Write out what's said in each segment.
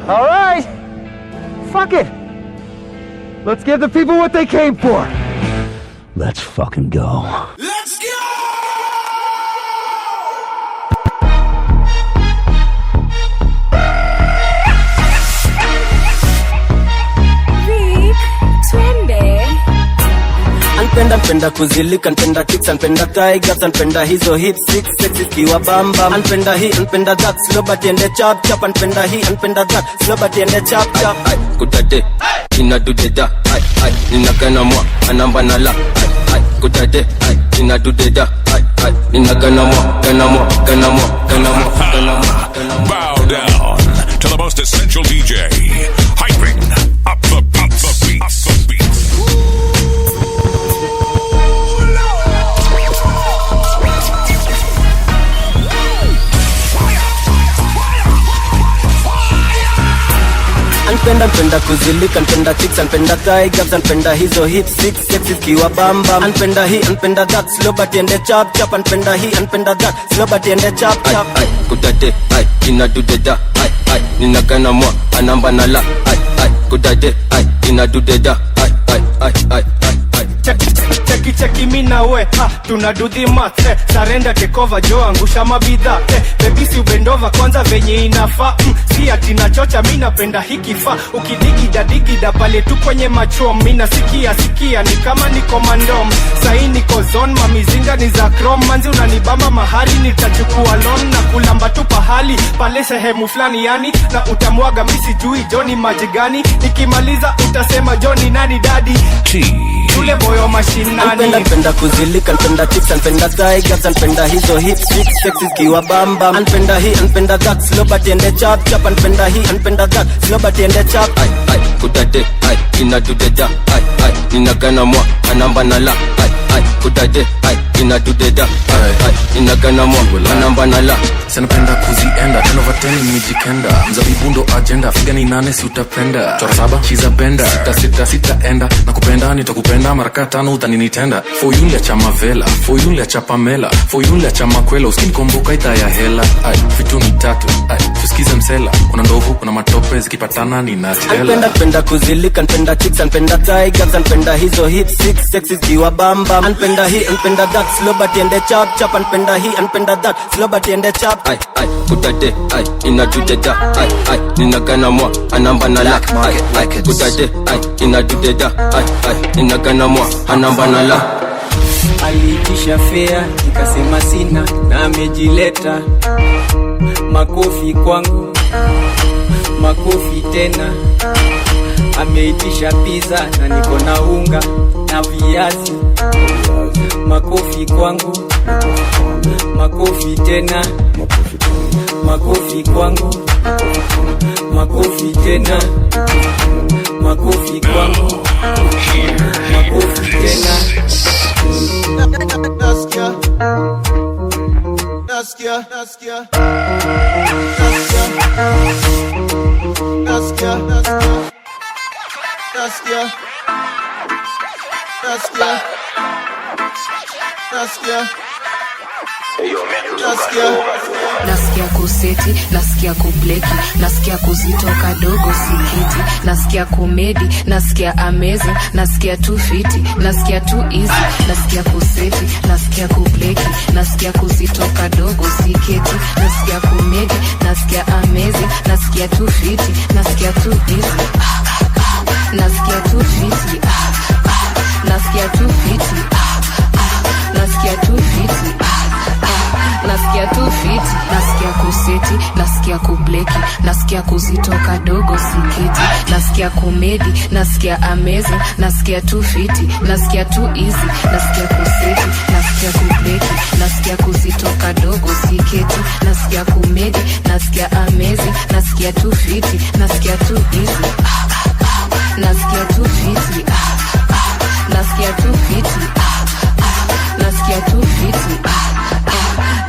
All right. Fuck it. Let's give the people what they came for. Let's fucking go. Let's go! Anpenda kuzilika, anpenda kicks, anpenda tigers, anpenda hizo hits, six sexy kiwa bamba. Anpenda hii, anpenda that, slow but ende chap chap. Anpenda hii, anpenda that, slow but ende chap chap. Ay, kudade, ina dudeda. Ay, ay, nina gana mwa, anamba na la. Ay, ay, kudade, ay, ina dudeda. Ay, ay, nina gana mwa, gana mwa, gana mwa, gana mwa, gana mwa, gana mwa. Bow down to the most essential DJ, hyping up the beats, up the beats, up the beats. Anpenda kuzilika, anpenda chicks, anpenda tigers, anpenda hizo hits, six sexy kiwa bamba. Anpenda hii, anpenda that, slow but ende chap chap. Anpenda hii, anpenda that, slow but ende chap chap. Ay, kudade, ay, ina dudeda. Ay, ay, nina gana mwa, anamba na la. Ay, ay, kudade, ay, ina dudeda. Ay, ay, ay, ay, ay. Cheki mina we, ha, tuna do the math, surrender take over, jo angusha mabidha, baby si ubendova kwanza venye inafa, si ati nachocha, mina penda hikifa, ukidigida pale tu kwenye machom, mina sikia, ni kama niko mandom, sahi niko zone, mamizinga ni za chrome, manzi unanibamba mahali, nitachukua loan, na kulamba tu pahali, pale sehemu flani yani, na utamwaga misi jui, joni majigani, nikimaliza utasema joni nani daddy, yule boyo mashinani. Anpenda kuzilika, anpenda chicks, anpenda tigers, anpenda hizo hits, six sexy kiwa bamba. Anpenda hii, anpenda that, slow but ende chap chap. Anpenda hii, anpenda that, slow but ende chap. Ay, ay, kudade, ay, ina dudeda. Ay, ay, nina gana mwa, anamba na la. Ay, ay, kudade, ay, ina dudeda. Ay, ay, nina gana mwa, anamba na la. Sanapenda kuzienda, 10 over 10 nimejikenda. Mzabibu ndo agenda, figa ni 8 si utapenda. Chora 7, she's a bender. Sita enda, nakupenda nitakupenda maraka 5 utaninitenda. For you ya chama vela, for you ya chapa mela, for you ya chama kwela, uskin komboka ita ya hela. Ay, vitu ni tatu, ay, tusikize msela. Kuna ndovu, kuna matope, zikipatana ni nachela. Anpenda kuzilika, anpenda chicks, anpenda tigers, anpenda hizo hits, six sexy kiwa bamba. Anpenda hii, anpenda that, slow but ende chap chap. Anpenda hii, anpenda that, slow but ende chap. Ay, ay, kudade, ay, ina dudeda. Ay, ay, nina gana mwa, anamba na la. Ay, ay, kudade, ay, ina dudeda. Ay, ay, nina gana mwa, anamba na la. Aliitisha fea, nikasema sina, na amejileta. Makofi kwangu, makofi tena. Ameitisha pizza, na niko na unga na viazi. Makofi kwangu, makofi tena. Makofi kwangu, makofi tena. Makofi kwangu, makofi tena. Nasikia kuseti, nasikia kubleki, nasikia kuzitoka dogo sikiti, nasikia komedi, nasikia amazing, nasikia too fiti, nasikia too easy, nasikia kuseti, nasikia kubleki, nasikia kuzitoka dogo sikiti, nasikia komedi, nasikia amazing, nasikia too fiti, nasikia too easy, nasikia too fiti, nasikia too fiti, nasikia too fiti, nasikia tu fiti, nasikia kuseti, nasikia kubleki, nasikia kuzitoka dogo sikiti, nasikia komedi, nasikia amazing, nasikia tu fiti, nasikia tu easy, nasikia kuseti, nasikia kubleki, nasikia kuzitoka dogo sikiti, nasikia komedi, nasikia amazing, nasikia tu fiti, nasikia tu easy, nasikia tu fiti, nasikia tu fiti, nasikia tu fiti,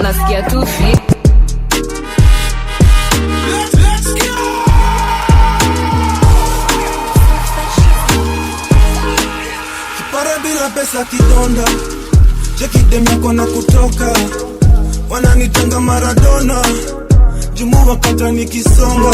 nasikia tu fit. Kipara bila pesa kidonda, cheki demi yako na kutoka, wananitanga Maradona, jumu wakata nikisonga.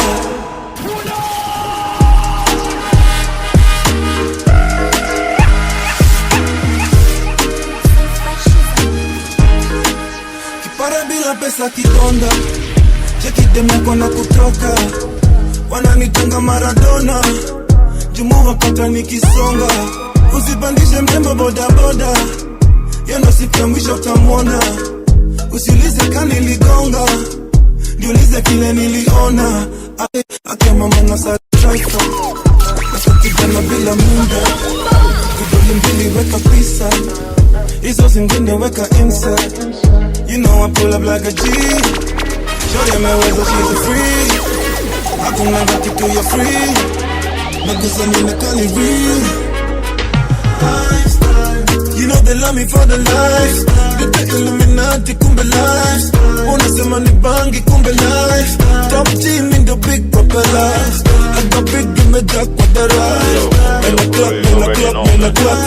Kipara bila pesa kidonda, cheki demeko na kutoka, wananitanga Maradona, jumu wakata nikisonga, usipandishe mtembo boda boda, yendo siku ya mwisho utamwona, usiulize kani ligonga, niulize kile niliona, ake mama na satraika, nakakijana bila muda, kidoli mbili weka pisa, hizo zingine weka inside. You know I pull up like a G. Show them my ways, she's a free. I can never get to your free. Because I'm in the Cali real. You know they love me for the life. Get the Illuminati, kumbe life. Unasema ni bangi, kumbe life. Top team in the big proper life. I got big in the jack with the rise. 9 o'clock, 9 o'clock, 9 o'clock.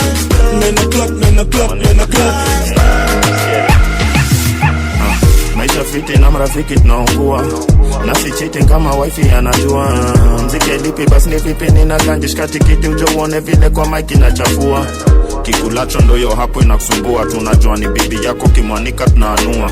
9 o'clock, 9 o'clock, 9 o'clock. Maisha fiti na marafiki tunaungua, na si cheating kama wifi anajua. Mziki lipi basi ni vipi, nina ganji shikati kiti ujo uone vile kwa mic inachafua. Kikulacho ndoyo hapo inakusumbua, tunajua ni bibi yako kimwanika tunaanua.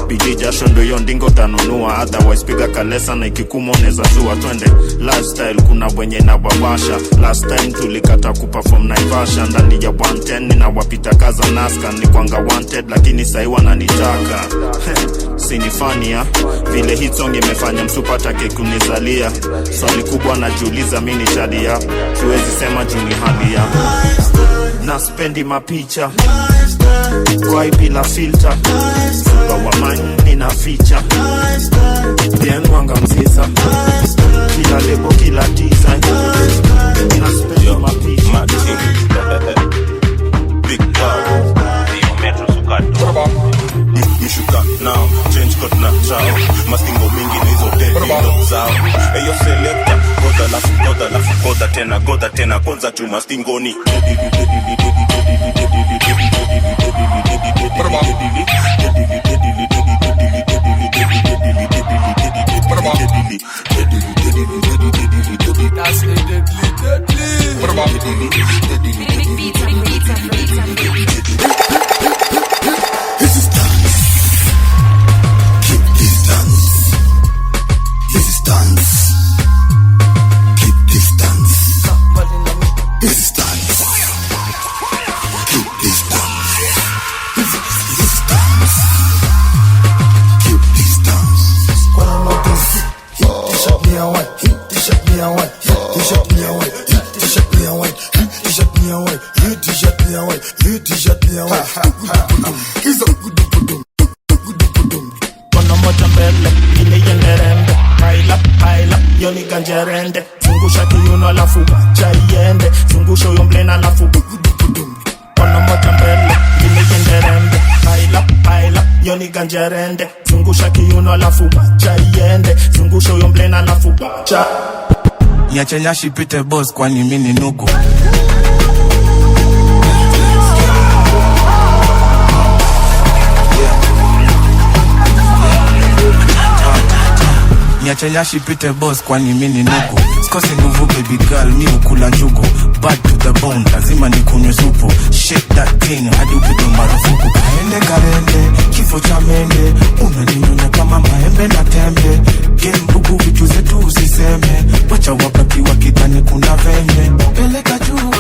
Bidi jasho ndoyo ndingo tanunua, otherwise piga kalesa na ikikumo neza zua. Twende lifestyle kuna wenye na wabasha, last time tulikata kuperform Naivasha. Ndani ya 110 nina wapita kaza naska, ni kwanga wanted lakini sai wananitaka. Sinifania vile hit song imefanya msupata kekunizalia. Swali kubwa najiuliza mini shadia, siwezi sema juni hadia. Na spendi mapicha kwa bila filter, suka wa mani na feature. Bien wanga mzisa, kila lebo kila design. Na spendi mapicha Big dog Metro Sukato Mishuka now, change cut na chao. Mastingo mingi na hizo dead zao. Eyo selector, goda tena kwanza tu mastingoni. Yoni ganjerende, zungusha kiuno alafu chaiende, zungusha uyo mblena alafu kono moja mbele, ile yenderende, paila, yoni ganjerende, zungusha kiuno alafu chaiende, zungusha uyo mblena alafu cha. Niache nyashi pite boss kwani mini nugu. Niache nyashi pite boss kwani mini nugu. Sikosi nguvu baby girl, mi ukula njugu. Bad to the bone, lazima nikunywe supu. Shake that thing, hadi upige marufuku. Karende, kifo cha mende. Unaninyonya kama maembe na tembe. Game bugu vitu zetu usiseme. Wacha wakati wakidhani kuna venye. Peleka juu,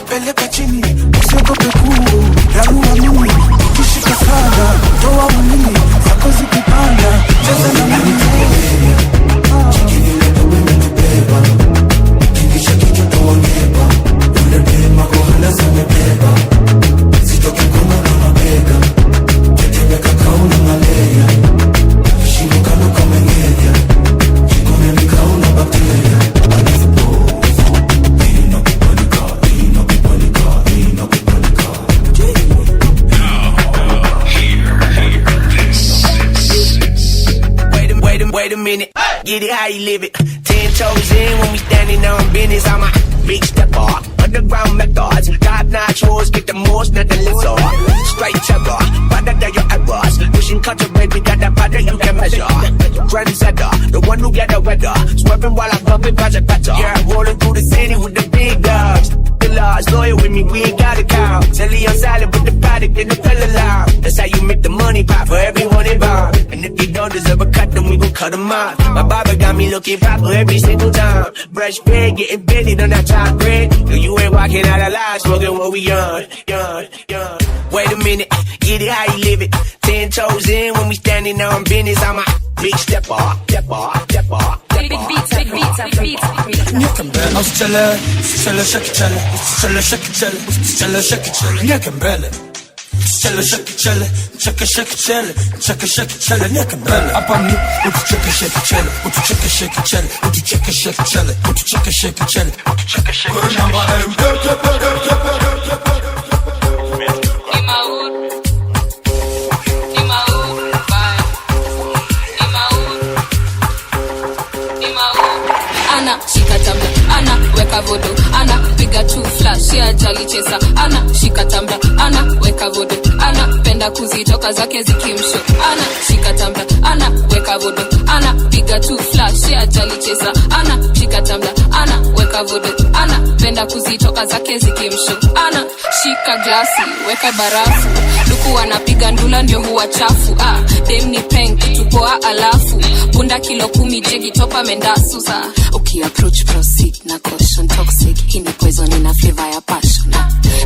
peleka chini. Usiogope kuu, rarua mimi. Ukishika sana, toa unini. Zako zikipanda, cheza na mimi. Wait a minute, get it how you live it. 10 toes in when we standing on business. I'm a big stepper, underground methods. Top notch hoes get the most, nothing less off. Straight chugger, better than your errors. Pushing culture, baby, got that butter you can measure. Trendsetter, the one who you get the weather. Swerving while I'm bumping Project Better. Yeah, I'm rolling through the city with the big dogs. The laws loyal with me, we ain't got a cow. Telly on silent with the product and the fella loud. That's how you make the money pop for everyone involved. And if you don't deserve a cut, then we gon' cut them off. My barber got me looking proper every single time. Brush fed, getting bended on that top bread. No, you ain't walking out alive, smoking what we on. Wait a minute, get it how you live it. 10 toes in when we standing on business. I'm a big stepper. Big beats. I'm still shake it, neck and belly. Shake it, neck and belly. Up on me, what you shake it, what you shake it, what you shake it. Shika tambla, ana weka vodo, ana piga tu flash ya jali chesa. Ana shika tambla, ana weka vodo, ana penda kuzitoka zake zikimsho. Ana shika tambla, ana weka vodo, ana piga tu flash ya jali chesa. Ana shika tambla, ana weka vodo, ana penda kuzitoka zake zikimsho. Ana shika glasi, weka barafu, luku anapiga ndula ndio huwa chafu. Dem ni peng tupoa alafu, bunda kilo 10 jegi topa mendasu za. Approach, proceed, na caution, toxic. Hii ni poison ina flavor ya passion.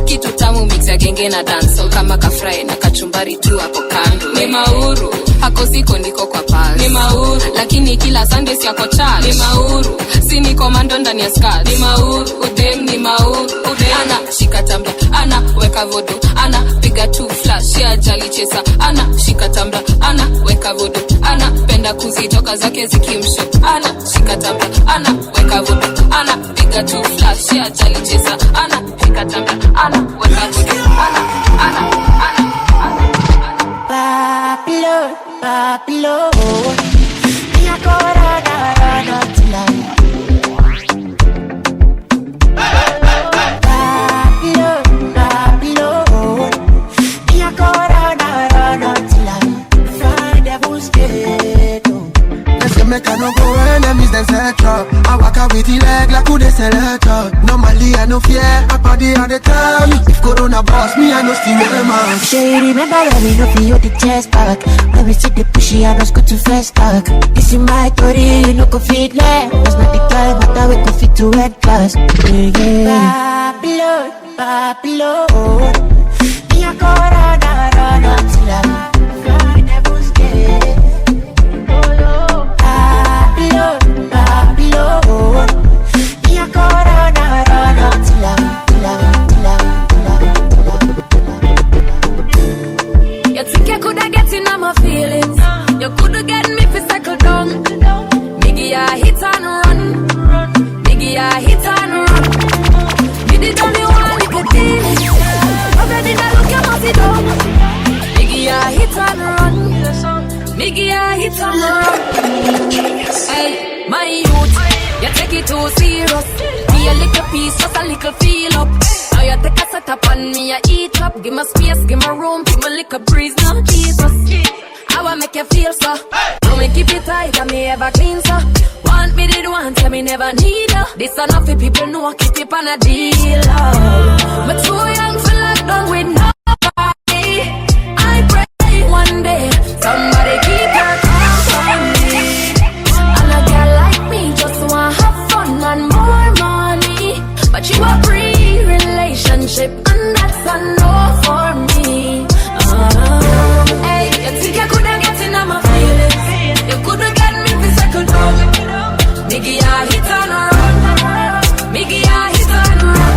Kitu tamu mix ya genge na dancehall. Kama kafry na kachumbari tu hapo kando. Ni mauru, hako siko ndiko kwa pulse. Ni mauru, lakini kila Sunday si yako charge. Ni mauru, si ni commando ndani ya skirt. Ni mauru, udem ni mauru. Ana shika tambla, ana weka vodo, ana piga tu flash ya jali chesa. Ana shika tambla, ana weka vodo, ana penda kuzitoka zake zikimsho. Ana shika tambla, ana weka vodo, ana piga tu flash ya jali chesa. Ana shika tambla, ana weka vodo, ana Babylon, me a go run till I make I no go enemies then set up. I walk out with the leg like who they select up. Normally I no fear, I party all the time. If Corona boss me, I no still man. Sure you remember when we no feel the chest back. When we see the pushy, I no go to first back. This is my story, you no go fit less. It's not the time, but now we go fit to red class. Babylon, me a go run till I devil's dead. Babylon, me a go run till You think you coulda get in on my feelings? You coulda get me fi settle down. Biggie a hit and run. Biggie a hit and run. Me did only one little deal. Already I look at my feet down. Biggie a hit and run. Biggie a hit and run. Hey, my youth, you take it too serious. Me a little piece, just a little feel up. Now you take a set up on me, I eat up. Give me space, give me room, give me little breeze. Now Jesus, I wanna make you feel so. Now me keep it tight, and me ever clean so. Want me did want, tell me never need you. This enough for people know I keep it on a deal. But too young for lockdown with nobody. I pray one day somebody keep her calm for me. And a girl like me just wanna have fun and more money. But you a pre-relationship and that's a no for me. Hey, you think you coulda get in on my feelings? You coulda get me physical down. Nigga, I hit and run. Nigga, I hit and run.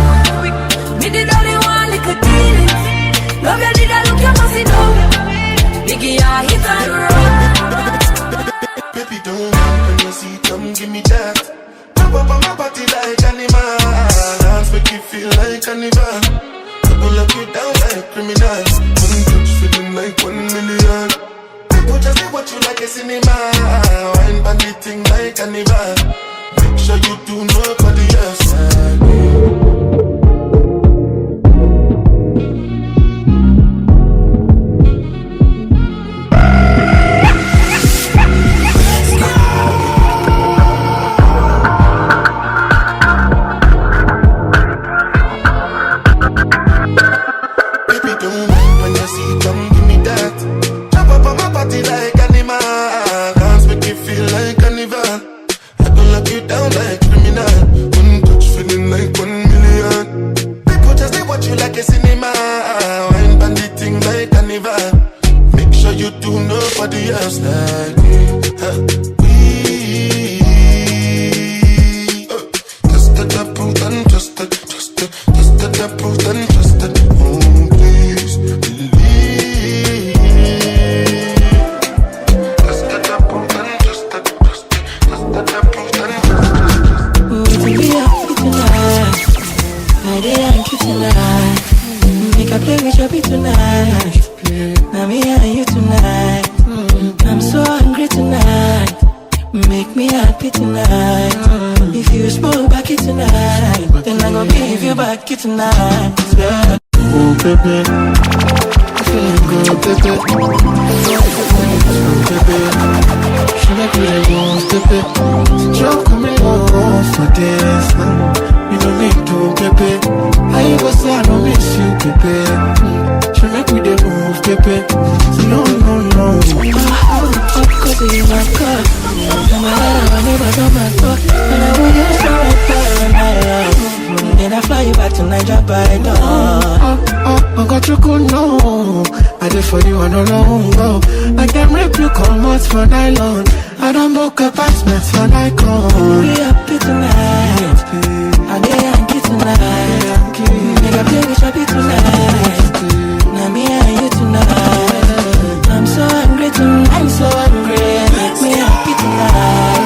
Me did only one little deal. Love you did I look you must see down. Nigga, I hit and run. Baby, don't when you see come give me that. Pop up on my body like animal. Dance make you feel like carnival. Double lock you down like criminal. One touch feeling like 1 million. People just say what you like a cinema. Wine bandit like carnival. Make sure you do nobody else. you do nobody else like me. Just the truth and just the truth and just the please believe. Just the truth and just the truth and to be happy tonight. I didn't kiss tonight. Make a play with your beat tonight. Now me and you tonight. I'm so hungry tonight. Make me happy tonight. If you smoke back it tonight, then I'm gonna give you back it tonight. Yeah. Oh baby, I feel good, baby. Oh baby, she make me want, baby. Joke me off for this. You don't need to, baby. I even say I don't miss you, baby. She make me the move, baby. No. Cause you're my God. I'm a head of me, but I'm my God. And I will get so right there. Then I fly you back to Nigeria by dawn. I got you cool, no. I did for you, I don't know, go. I can rip you, come out for nylon. I don't book apartments for Nikon. Be happy tonight. I get Yankee tonight. Make a play with Shabby tonight. Now me and you tonight. I'm so hungry tonight. I'm so hungry. Make me happy tonight.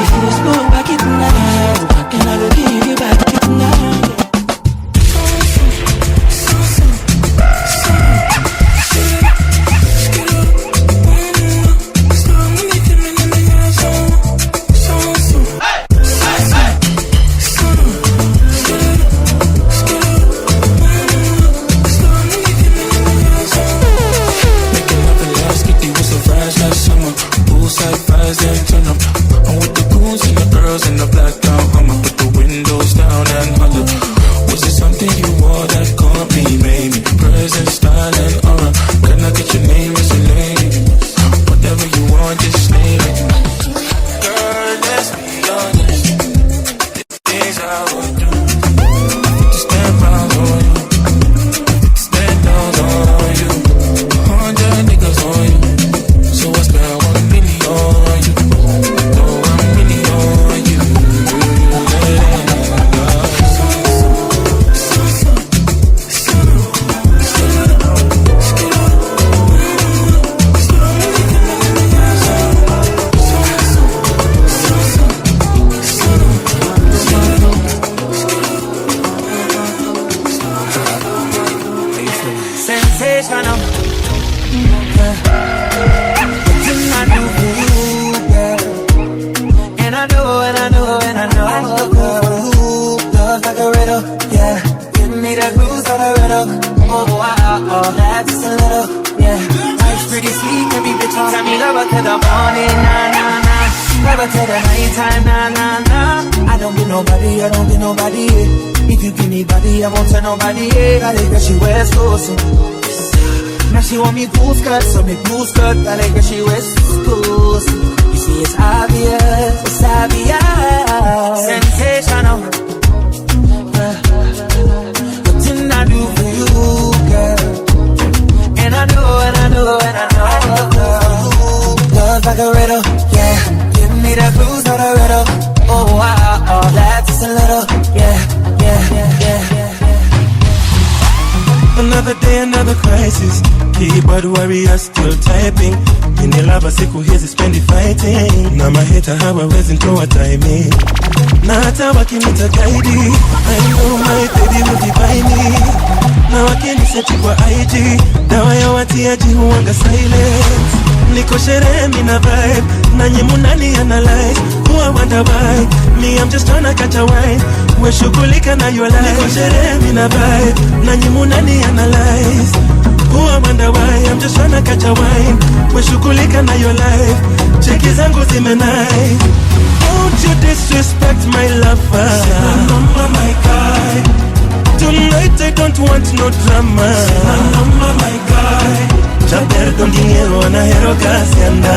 If you smoke back it tonight, then I will give you back it tonight. She want me cool skirt, so me blue skirt. I like her, she wears clothes. You see, it's obvious, sensational. What didn't I do for you, girl? And I know, love like a riddle, yeah. Give me that blues, not a riddle. Oh, wow, that's just a little, yeah. Another day, another crisis. Keyboard warrior still typing. In the lava siku hizi spendi fighting. Na maheta hawawezi ntoa timing. Na hata wakinita guide, I know my baby will be by me. Na wakiniseti kwa IG, dawa ya watiaji huwanga silence. Niko sherehe mina vibe, nanyi munani analyze. Who I wonder why, me I'm just tryna catch a wine. We shughulika na your life. Niko sherehe mina vibe, nanyi munani analyze. Who I wonder why, I'm just tryna catch a wine. We shughulika na your life. Cheki zangu zimenai. Don't you disrespect my lover. Number my guy. Tonight I don't want no drama. Number my guy. Chaper con dinero anahero kasi anda.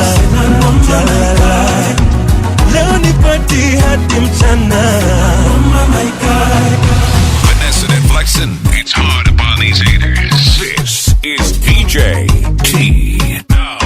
Leo ni party hadi mchana. Number my guy. Finessing and flexing, it's hard upon these haters. This is DJ T. Now.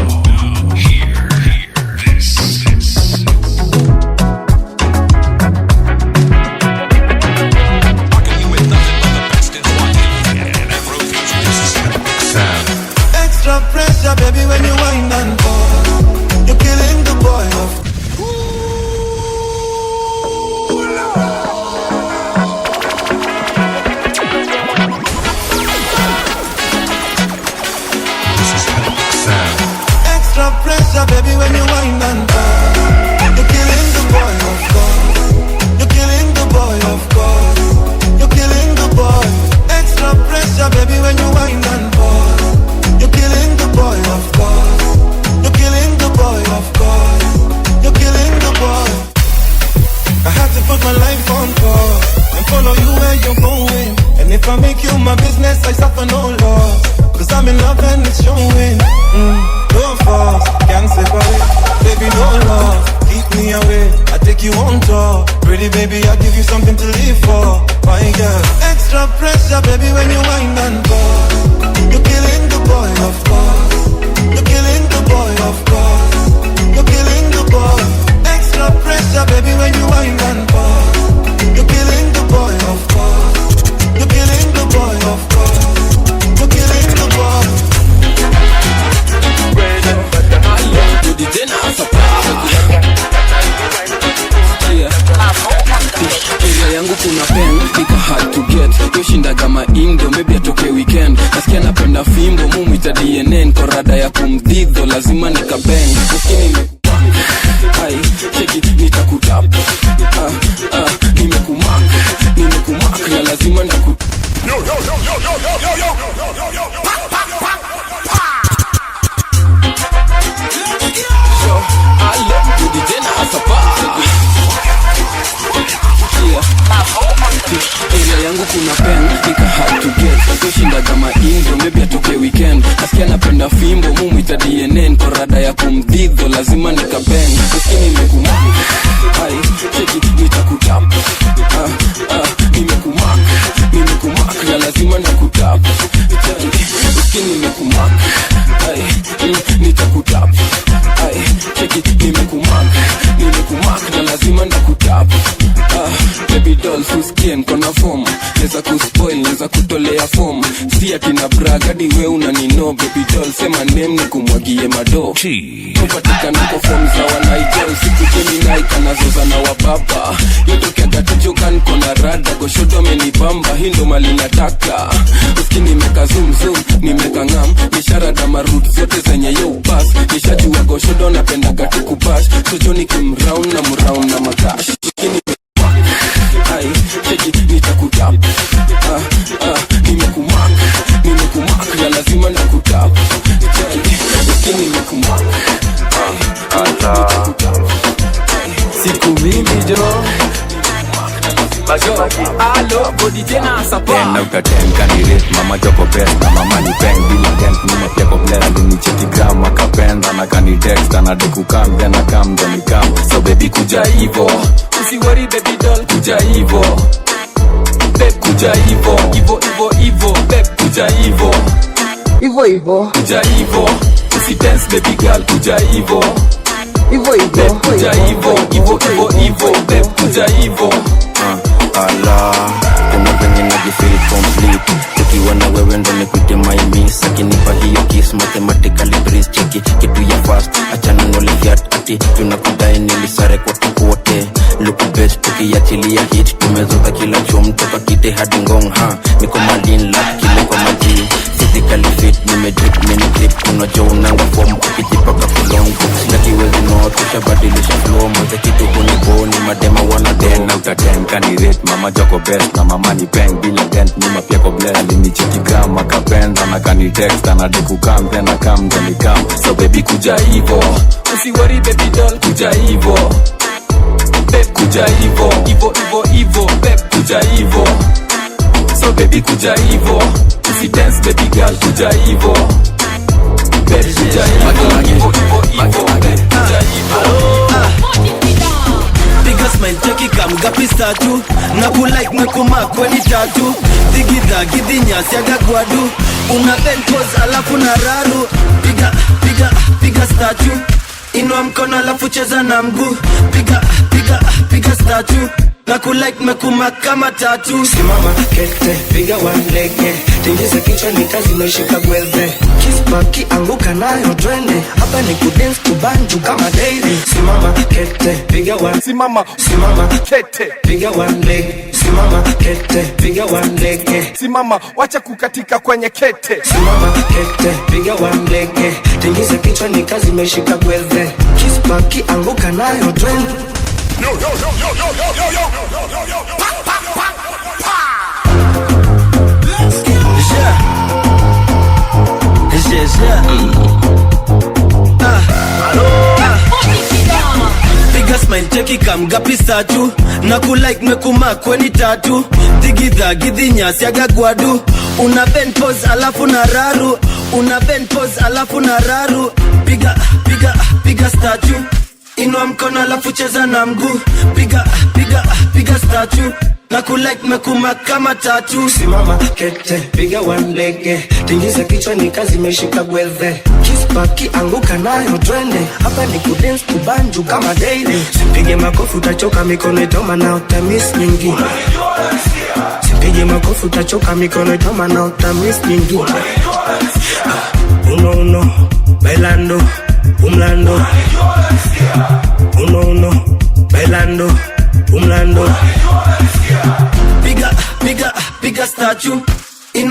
kumdhidho lazima nikabeng lakini ai cheki nitakutap nimekumak na lazima ndaku yo alo kudijena asapa area yangu kuna pen nika hard to get kushinda kama Indo maybe atoke weekend nasikia napenda fimbo mumita DNN korada ya kumdhidho lazima nikabeng nasikia nimekumak ai cheki nitakutap nimekumak na lazima nakutap nasikia nimekumak ai nitakutap ai cheki nimekumak na lazima nakutap baby doll fusikie nkona form neza kuspoil neza kutolea form si ati na brag hadi we unanino baby doll sema name ni kumwagie mado kupatika niko form za wanaijol siku Gemini kanazoza na wababa yotokea gatujokan kona rada goshoto amenibamba hindo mali nataka uski nimeka zoom nimeka ngam nisharada marut zote zenye yo pass nishajua goshoto napenda gatu kubash sojoni kimround na makash ai cheki nitakutap nimekumak na lazima nakutap cheki nimekumak siku mingi jo alo body tena sapa ten out of 10 candidate mama joko best na mama ni bang bila dent mimi pia kwa blera ni cheki gram akapenda na kani text na deku kam then akam then come so baby kuja hivo usiworry baby doll kuja hivo babe kuja hivo babe kuja hivo kuja hivo usi dance baby girl kuja hivo babe kuja hivo babe kuja hivo ala kuna venye najifeel complete tukiwa na wewe ndo nikute my miss akinipa hiyo kiss mathematically breeze cheki kitu ya fast achana no lifiat ati tunakudai nilisare kwa tukote look best tukiachilia hit tumezoza kila chom toka kite hadi ngong niko malin lap kile kwa maji physically fit nimedrip mini clip unajua unanga form ukijipaka kulong sina kiwezi no tushabadilisha flow mwanze kitu kuniboni madema wana den out of 10 candidate mama joko best na mama ni bang bila dent mimi pia kwa blera linicheki gram akapenda na kani text na deku kam then akam then come so baby kuja hivo usiworry baby doll kuja hivo babe kuja hivo babe kuja hivo so baby kuja hivo usi dance baby girl kuja hivo babe kuja hivo babe kuja hivo Piga smile cheki kam gapi statu na kulike mekuma kweni tatu digidha gidinya siaga gwadu una bend pose alafu na raru piga statu inua mkono alafu cheza na mguu piga statu na kulike mekuma kama tatu simama kete piga one lege tingiza kichwa ni kazi meshika gwelve kisbaki anguka nayo twende hapa ni kudance kubanju kama daily simama kete piga one simama kete piga one lege simama kete piga one lege simama wacha kukatika kwenye kete simama kete piga one lege tingiza kichwa ni kazi meshika gwelve kisbaki anguka nayo twende Yo. Piga smile cheki kam gapi statu na kulike mekuma kweni tatu digidha gidinya siaga gwadu una bend pose alafu na raru piga statu inua mkono alafu cheza na mguu piga statu na kulike mekuma kama tatu simama kete piga one lege tingiza kichwa ni kazi meshika gwelve kisbaki anguka nayo twende hapa ni kudance kubanju kama daily sipige makofi utachoka mikono itoma na utamiss nyingi sipige makofi utachoka mikono itoma na utamiss nyingi uno bailando umlando uno bailando umlando piga statu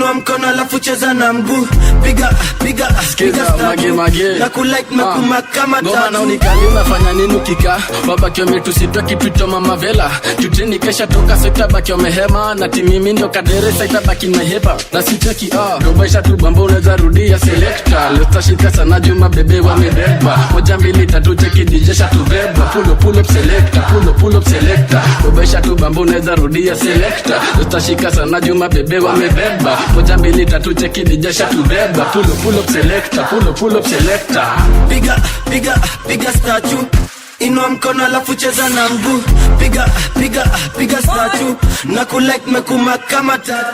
inua mkono alafu cheza na mguu. Piga na kulike na kumakama tatu. Ngoma na unikali unafanya nini ukika baba kiome tusitoa kitu cha mama vela tutini kesha toka sekta baki umehema na timimi ndo kadere sekta baki na hepa na sitaki robaisha tu bambo unaweza rudia selector leta shika sana juma bebe wamebeba 1 2 3 cheki DJ sha tubeba pull up selector robaisha tu bambo unaweza rudia selector leta shika sana juma bebe wamebeba 1 2 3 cheki DJ sha tubeba pull up selector piga statue. Inua mkono alafu cheza na mguu. Piga statue na kulike mekumakama tatu.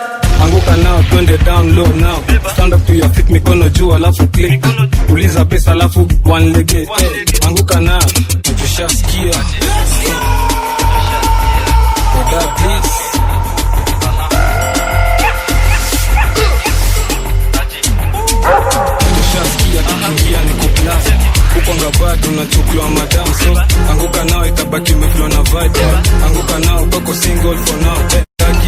Anguka now, twende down low now. Stand up to your feet, mikono juu alafu click. Uliza pesa alafu one leg. Anguka now, tushasikia. Oda please. Tushasikia tukiingia ni kuplaza. Uko ngabado unachukuliwa madam so. Anguka now itabaki umeflow na vibe. Anguka now uko single for now.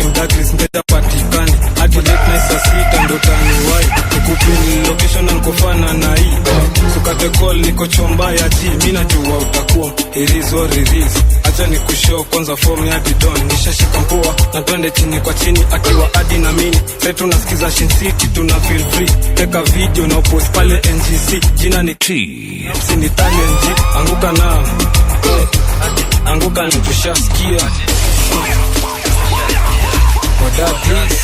Mdagris mteja patikani hadi late night saa 6 ndo tani wai nikupini location na nkofana na hii sukate call niko chomba ya G mimi najua utakuwa it is acha nikushow kwanza form ya bidon nishashika mpoa na twende chini kwa chini akiwa hadi na mimi sasa tunasikiza Shin City tuna feel free teka video na post pale NGC jina ni T sini talent anguka na anguka nitushasikia Oda please.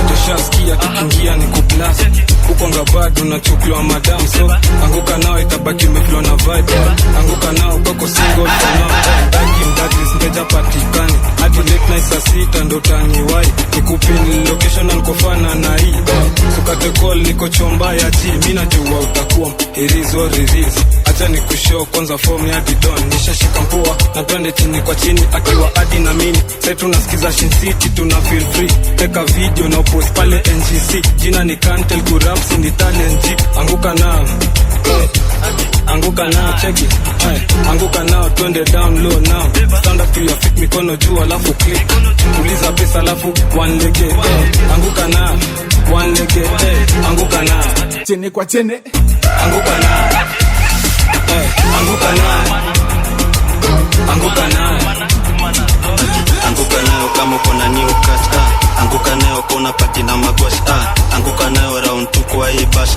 Tushasikia tukiingia ni kublast. Uko ngabado unachukuliwa madam so. Anguka nao itabaki umeflow na vibe. Anguka nao uko single for now. Mdagris mteja patikani hadi late night saa 6 ndo tani wai nikupini location na nkofana na hii sukate call niko chomba ya G mimi najua utakuwa it is acha nikushow kwanza form ya bidon nishashika mpoa na twende chini kwa chini akiwa hadi na mimi sasa tunasikiza Shin City tuna feel free teka video na post pale NGC jina ni Kantel Kurams in the talent G anguka na check it anguka na twende down low now stand up to your feet mikono juu alafu click uliza pesa alafu one leg anguka na one leg anguka na chini kwa chini anguka na anguka nayo kama uko na new catch anguka nayo kuna pati na magwash anguka nayo round 2 kwa hii bash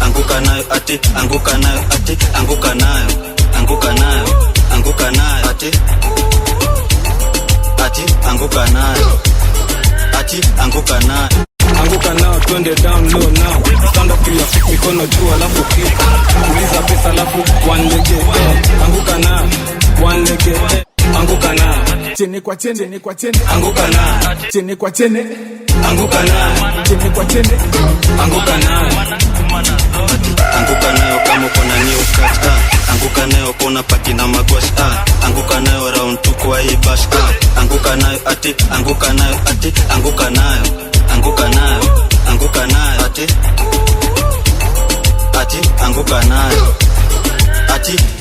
anguka nayo ati anguka nayo ati anguka nayo anguka nayo ati anguka nayo ati anguka nayo anguka nao twende down low now stand up to your feet mikono juu alafu click uliza pesa alafu one leg anguka na one leg anguka na chini kwa chini anguka na chini kwa chini anguka na chini kwa chini anguka na anguka nayo kama uko na new catch anguka nayo kuna pati na magwash anguka nayo round 2 kwa hii bash anguka nayo ati anguka nayo ati anguka nayo anguka nayo ati anguka nayo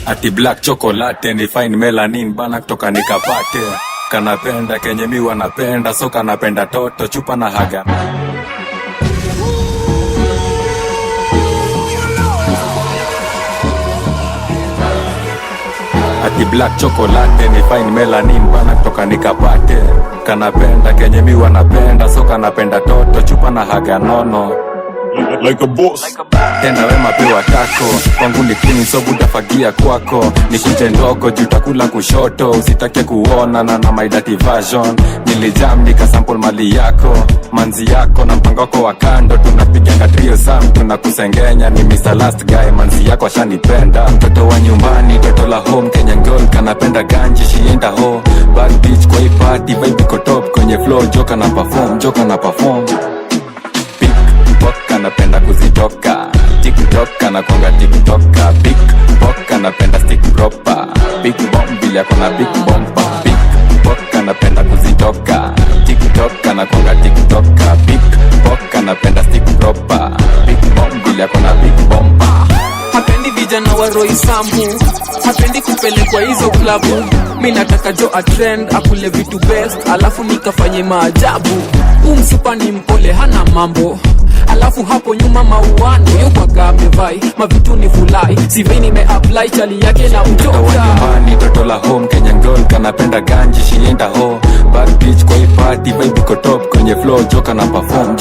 ati black chocolate ni fine melanin bana kutoka nikapate kanapenda kenye mi wanapenda so kanapenda toto chupa na haga ati black chocolate ni fine melanin bana kutoka nikapate kanapenda kenye mi wanapenda so kanapenda toto chupa na haga nono like a boss tena wema pewa tako kwangu ni clean so butafagia kwako ni kunje ndogo jutakula kushoto usitake kuona na my dirty version nilijam nikasample mali yako manzi yako na mpango wako wa kando tunapiga trio sam tunakusengenya ni Mr. Last Guy manzi yako ashanipenda mtoto wa nyumbani toto la home Kenyan girl kanapenda ganji shienda ho bad bitch kwa hii party vibe iko top kwenye flow joka na perform Boka napenda kuzitoka TikTok anakonga TikToka Big Boka napenda stick proper Big bomb bila yako na big bomba Big Boka napenda kuzitoka TikTok anakonga TikToka Big Boka napenda stick proper Big bomb bila yako na big bomba hapendi vijana wa Roysambu, hapendi kupelekwa hizo klabu. Mi nataka jo atrend, akule vitu best, alafu nikafanye maajabu. Umsupa ni mpole hana mambo, alafu hapo nyuma mauano yokwaga amevai mavitu ni fulai. Sivei nime-apply chali yake na utoka nyumbani, toto la home, Kenyan girl kanapenda ganji, shienda ho. Bad bitch kwa hii party, vibe iko top kwenye flow, joka na perform.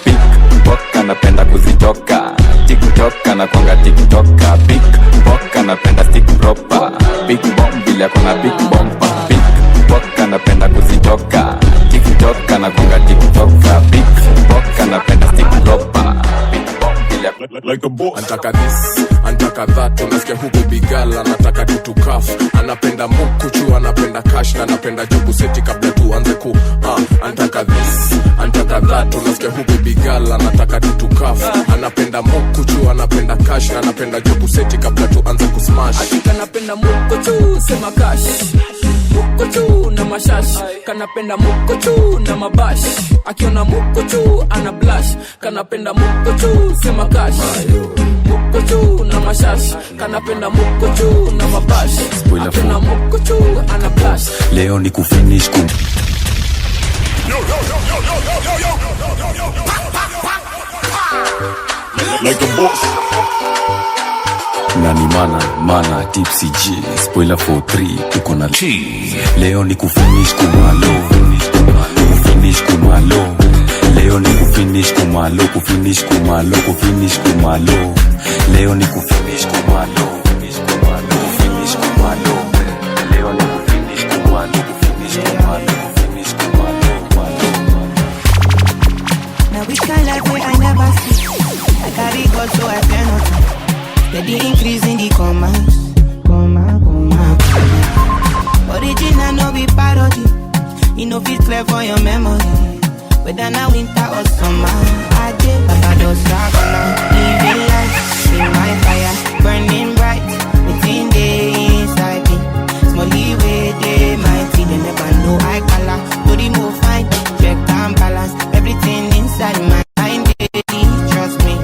Pickpock kanapenda kuzitoka, TikTok anakwanga TikToka. Pickpock kanapenda stick proper, big bomb vile akona big bomba. Pickpock kanapenda kuzitoka, TikTok anakwanga TikToka. Pickpock kanapenda stick proper, big bomb vile like a boss. Antaka this, antaka that, unasikia huku bigala, anataka tutukaf. Anapenda mukuchu, anapenda cash, na anapenda jobu seti kabla tuanze ku antaka this, antaka that, unasikia huku bigala, anataka tutukaf. Anapenda mukuchu, anapenda cash, na anapenda jobu seti kabla tuanze ku smash. Atika napenda mukuchu, sema cash, mukuchu na mashash. Kanapenda mukuchu na mabash, akiona mukuchu ana blush. Kanapenda mukuchu, sema cash, mukuchu na mashash. Kanapenda mukuchu na mabash, akiona mukuchu ana blush. Leo ni kufinish kum like a boss. Nani mana tipsy G spoiler for 3 tuko na G. Leo ni kufinish kumalo, kufinish kumalo. Leo ni kufinish kumalo, kufinish kumalo, kufinish kumalo. Leo ni kufinish kumalo, kufinish kumalo. Leo ni kufinish kumalo, kufinish kumalo, kufinish kumalo. Now we can live where I never see. I carry God so I fear nothing. Steady increase in the commas. Original no be parody. You know fit clear for your memory. Whether now winter or summer, I did Baba don't stop now. Living life in my fire, burning bright within the inside me. Smally way they mighty, they never know I color. To remove fine, check and balance everything inside my mind. They trust me.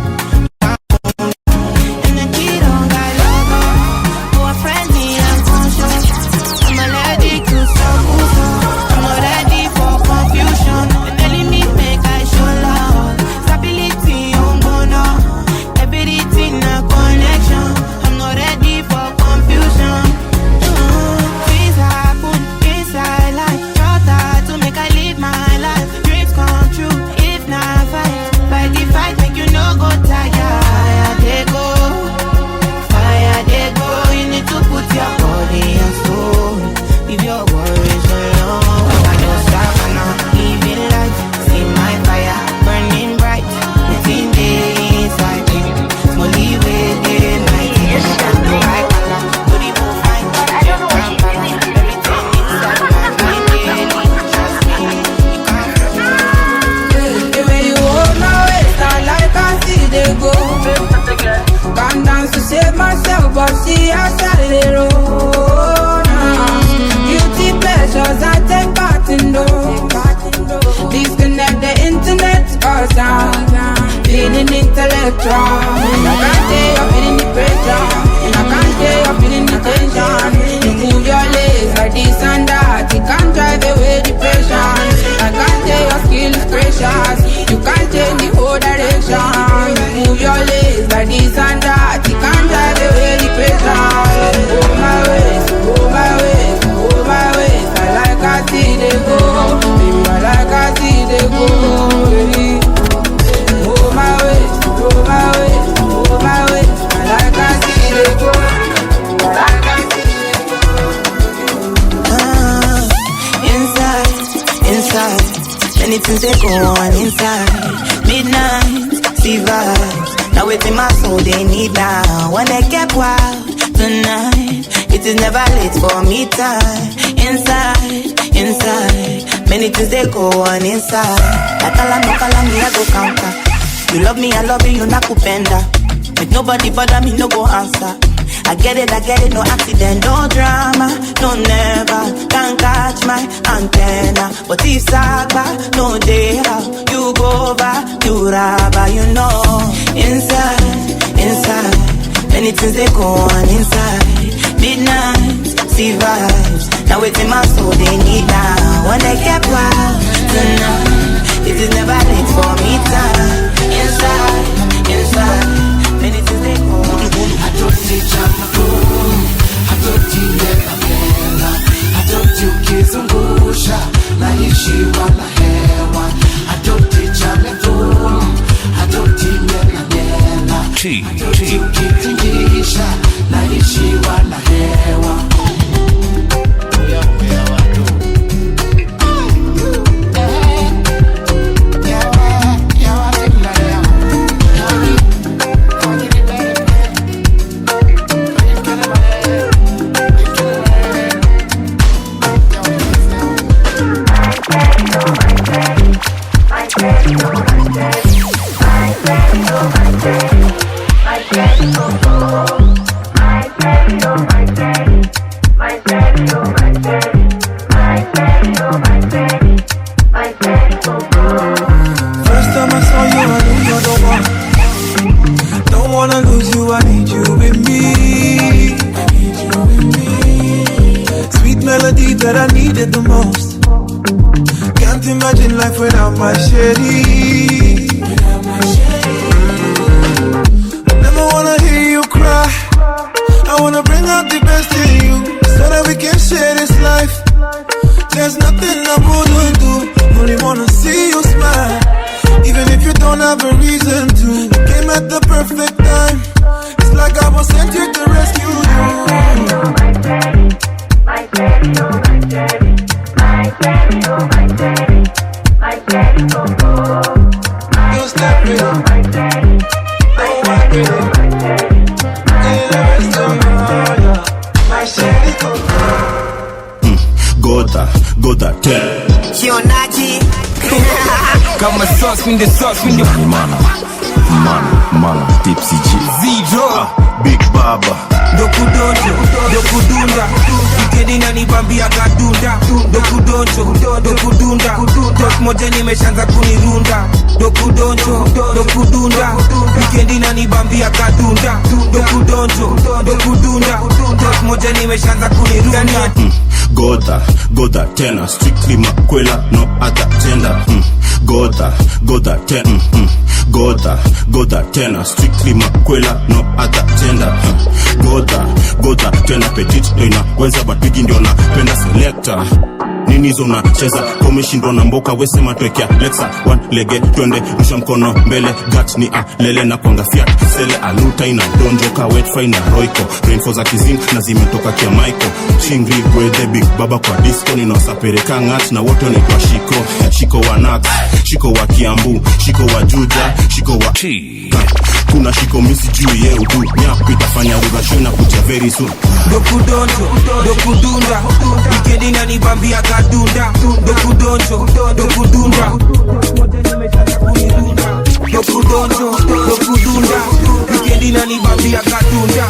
Things they go on inside. Midnight, see vibes. Now within my soul they need now. When they get wild tonight, it is never late for me time. Inside, many things they go on inside. Like alarm, me I go counter. You love me, I love you, not kupenda. With nobody bother me, no go answer. I get it, no accident, no drama, no never. Can't catch my antenna. But if Saba, no day how you go back, you rabba, you know. Inside, things they go on inside. Midnight, see vibes. Now it's in my soul, they need now. When they get wild tonight, it is never late for me time. Inside, inside, many things they go on. I don't teach you I don't teach I don't do kizungusha naishi wala hewa. I don't teach I don't kitingisha naishi wala hewa. That I needed the most. Can't imagine life without my shady. Never wanna hear you cry. I wanna bring out the best in you, so that we can share this life. There's nothing I wouldn't do. Only wanna see you smile, even if you don't have a reason to. You came at the perfect time. It's like I was sent here to rescue you. My daddy, oh my daddy, my daddy, oh my daddy, my daddy, oh my. You step it, oh my daddy, oh my daddy, in the rest of my daddy, Goda, tell. Kionaji. Got my sauce, mean the sauce, mean the Man, Tipsy G. Zero. Big Baba. Dokudunda Wikendi na nibambia kadunda Dokudunda Dok moja nimeshanza kunirunda Dokudunda Wikendi na nibambia kadunda Dokudunda Dok moja nimeshanza kunirunda Goda tena. Strictly makwela, no other tender. Goda tena. Goda tena. Strictly makwela, no other tender. Goda tena. Petit ndo inaweza but bigi ndio napenda selector. Nini zona cheza komeshindo na mboka wesema twekea Lexa one lege twende rusha mkono mbele gat ni lele na kwanga fiat sele aluta ina donjoka wet fine na roiko rainfall za kizing na zimetoka kia Michael chingri with the big baba kwa disco ni nosapereka ngat na wote ni kwa shiko wa Nax shiko wa Kiambu shiko wa Juja shiko wa kuna shiko misi juu ye udu nyapu itafanya urasho na kucha very soon. Dokudunda Wikendi na nibambia kadunda Dokudunda Wikendi na nibambia kadunda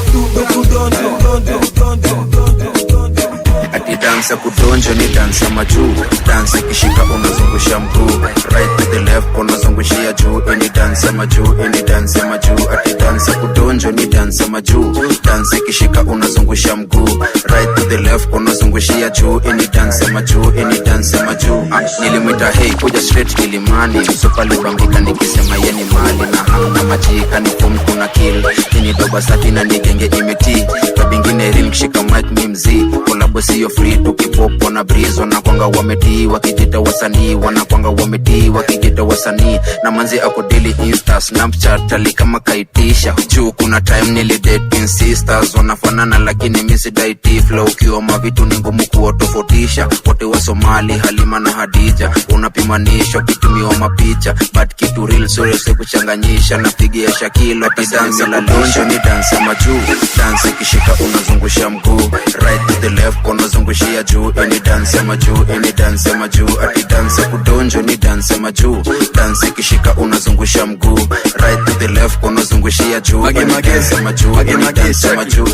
Ati dansa kudonjo ni dansa majuu. Dansa kishika unazungusha mguu. Right to the left unazungushia juu. Any dansa majuu, any dansa majuu. Ati dansa kudonjo ni dansa majuu. Dansa kishika unazungusha mguu. Right to the left unazungushia juu. Any dansa majuu, any dansa majuu. Nilimwita hey kuja straight Kilimani. Msupa libambika nikisema yeni mali. Na hamna majika ni kuna kill. Kini doba sati na nigenge imeti. Kabingine rim kishika mic mimzi. Kolabo siyo free tukipopo na breeze. Wanakwanga wametii wakijita wasanii. Wanakwanga wametii wakijita wasanii. Na manzi ako daily insta Snapchat ali kama kaitisha. Juu kuna time nilidate in sisters. Wanafanana lakini misi daiti flow. Kiwa mavitu ni ngumu kuwatofautisha. Wote wa Somali Halima na Hadija. Unapimanishwa kitumiwa mapicha. But kitu real sore se kuchanganyisha. Napigia Shakilo ati dansa la donjo ni dansa majuu. Dansa kishika unazungusha mguu. Right to the left unazungushia juu. Any dansa majuu, any dansa majuu. Ati dansa kudonjo ni dansa majuu. Dansa kishika unazungusha mguu. Right to the left unazungusha unazungushia juu magemagesha majuu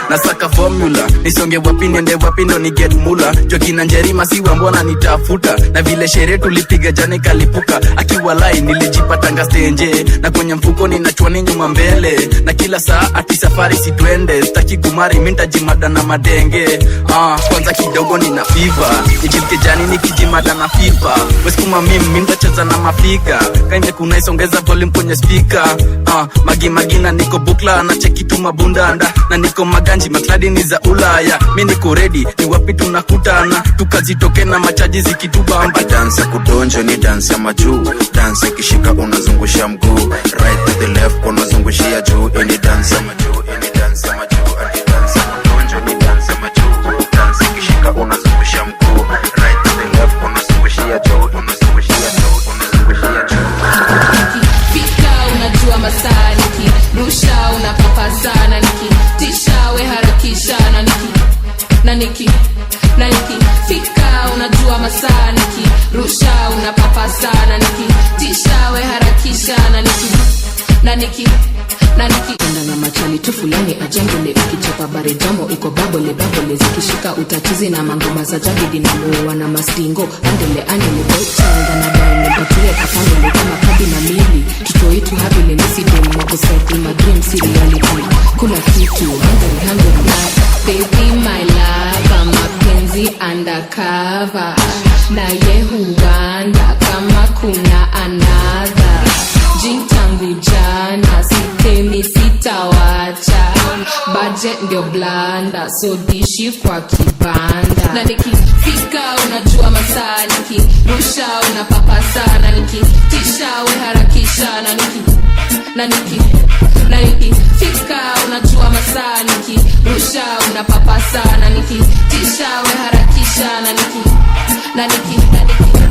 nasaka formula nisonge wapi niende wapi ndo ni get mula jokina njerima siwa mbona nitafuta na vile sherehe tulipiga jana kalipuka akiwa lai nilijipatanga stenje na kwenye mfuko ninachwani nyuma mbele na kila saa ati safari sitwende sitaki kumari mintajimada na madenge kwanza kidogo nina fever nijilike jani nikijimada na FIFA weskuma mimi mintacheza na mafiga kaime kuna isongeza volume kwenye speaker magi na niko bukla na cheki tu mabundanda na niko maganji makladi ni za Ulaya mimi niko ready ni wapi tunakutana tukazitoke na machaji zikitubamba dance ya kudonjo ni dance ya majuu dance kishika unazungusha mguu right to the left unazungushia juu any dance ya majuu any dance ya majuu any dance ya kudonjo ni dance ya majuu dance kishika unazungusha mguu right to the left unazungushia juu unazungushia juu unazungushia juu Fika unajua masaa rusha unapapa sana tisha we harakisha na niki fika unajua masaa rusha unapapa sana tisha we harakisha na niki enda na machani tu fulani ajangele ukichapa bare jambo iko babole zikishika utatizi na mangoma za jagidi na moa na mastingo andele bocha na daime batie kafamile kama kadi na mili tutoitu habile nisidem wako seti my dream reality kula kitu hungry baby my love mapenzi undercover na yehuanda kama kuna another jintangu jana sitemi sitawacha budget ndio blanda so dishi kwa kibanda na nikifika unajua masaa rusha unapapa sana tisha we harakisha na nikifika unajua masaa rusha unapapa sana tisha we harakisha na